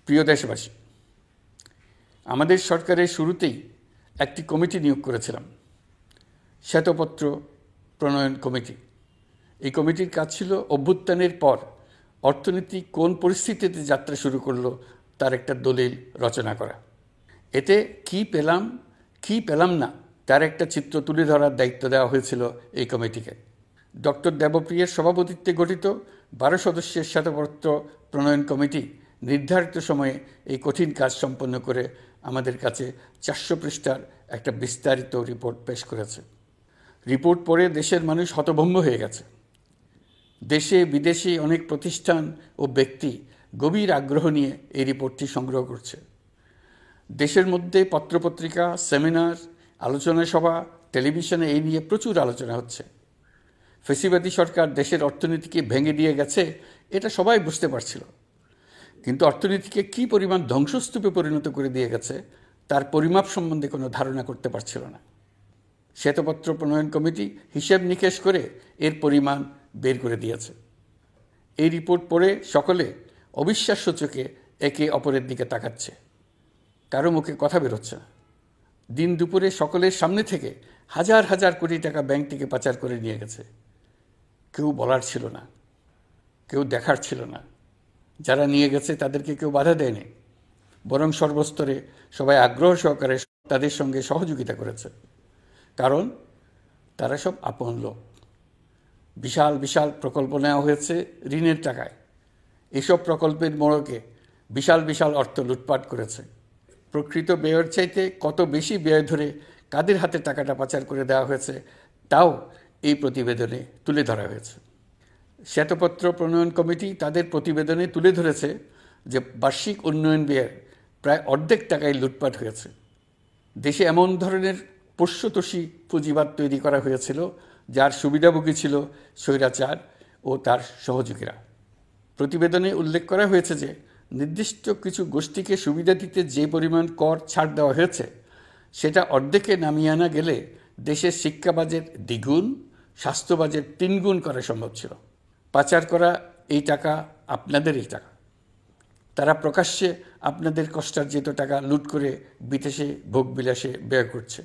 প্রিয় দেশবাসী, আমাদের সরকারের শুরুতেই একটি কমিটি নিয়োগ করেছিলাম, শ্বেতপত্র প্রণয়ন কমিটি। এই কমিটির কাজ ছিল অভ্যুত্থানের পর অর্থনীতি কোন পরিস্থিতিতে যাত্রা শুরু করলো তার একটা দলিল রচনা করা। এতে কি পেলাম কি পেলাম না তার একটা চিত্র তুলে ধরার দায়িত্ব দেওয়া হয়েছিল এই কমিটিকে। ডক্টর দেবপ্রিয়ার সভাপতিত্বে গঠিত 12 সদস্যের শ্বেতপত্র প্রণয়ন কমিটি নির্ধারিত সময়ে এই কঠিন কাজ সম্পন্ন করে আমাদের কাছে 400 পৃষ্ঠার একটা বিস্তারিত রিপোর্ট পেশ করেছে। রিপোর্ট পড়ে দেশের মানুষ হতভম্ব হয়ে গেছে। দেশে বিদেশে অনেক প্রতিষ্ঠান ও ব্যক্তি গভীর আগ্রহ নিয়ে এই রিপোর্টটি সংগ্রহ করছে। দেশের মধ্যে পত্রপত্রিকা, সেমিনার, আলোচনা সভা, টেলিভিশনে এই নিয়ে প্রচুর আলোচনা হচ্ছে। ফ্যাসিবাদী সরকার দেশের অর্থনীতিকে ভেঙে দিয়ে গেছে, এটা সবাই বুঝতে পারছিল, কিন্তু অর্থনীতিকে কী পরিমাণ ধ্বংসস্তূপে পরিণত করে দিয়ে গেছে তার পরিমাপ সম্বন্ধে কোনো ধারণা করতে পারছিল না। শ্বেতপত্র প্রণয়ন কমিটি হিসেব নিকেশ করে এর পরিমাণ বের করে দিয়েছে। এই রিপোর্ট পড়ে সকলে অবিশ্বাস্য চোখে একে অপরের দিকে তাকাচ্ছে, কারো মুখে কথা বেরোচ্ছে না। দিন দুপুরে সকলের সামনে থেকে হাজার হাজার কোটি টাকা ব্যাংক থেকে পাচার করে নিয়ে গেছে। কেউ বলার ছিল না, কেউ দেখার ছিল না। যারা নিয়ে গেছে তাদেরকে কেউ বাধা দেয়নি, বরং সর্বস্তরে সবাই আগ্রহ সহকারে তাদের সঙ্গে সহযোগিতা করেছে, কারণ তারা সব আপন লোক। বিশাল বিশাল প্রকল্প নেওয়া হয়েছে ঋণের টাকায়। এসব প্রকল্পের মোড়কে বিশাল বিশাল অর্থ লুটপাট করেছে। প্রকৃত ব্যয়ের চাইতে কত বেশি ব্যয় ধরে কাদের হাতে টাকাটা পাচার করে দেওয়া হয়েছে তাও এই প্রতিবেদনে তুলে ধরা হয়েছে। শ্বেতপত্র প্রণয়ন কমিটি তাদের প্রতিবেদনে তুলে ধরেছে যে বার্ষিক উন্নয়ন ব্যয়ের প্রায় অর্ধেক টাকায় লুটপাট হয়েছে। দেশে এমন ধরনের পোষ্যতোষী পুঁজিবাদ তৈরি করা হয়েছিল যার সুবিধাভোগী ছিল স্বৈরাচার ও তার সহযোগীরা। প্রতিবেদনে উল্লেখ করা হয়েছে যে নির্দিষ্ট কিছু গোষ্ঠীকে সুবিধা দিতে যে পরিমাণ কর ছাড় দেওয়া হয়েছে সেটা অর্ধেকে নামিয়ে আনা গেলে দেশের শিক্ষা বাজেট দ্বিগুণ, স্বাস্থ্য বাজেট 3 গুণ করা সম্ভব ছিল। পাচার করা এই টাকা আপনাদেরই টাকা। তারা প্রকাশ্যে আপনাদের কষ্টার্জিত টাকা লুট করে বিদেশে ভোগবিলাসে ব্যয় করছে।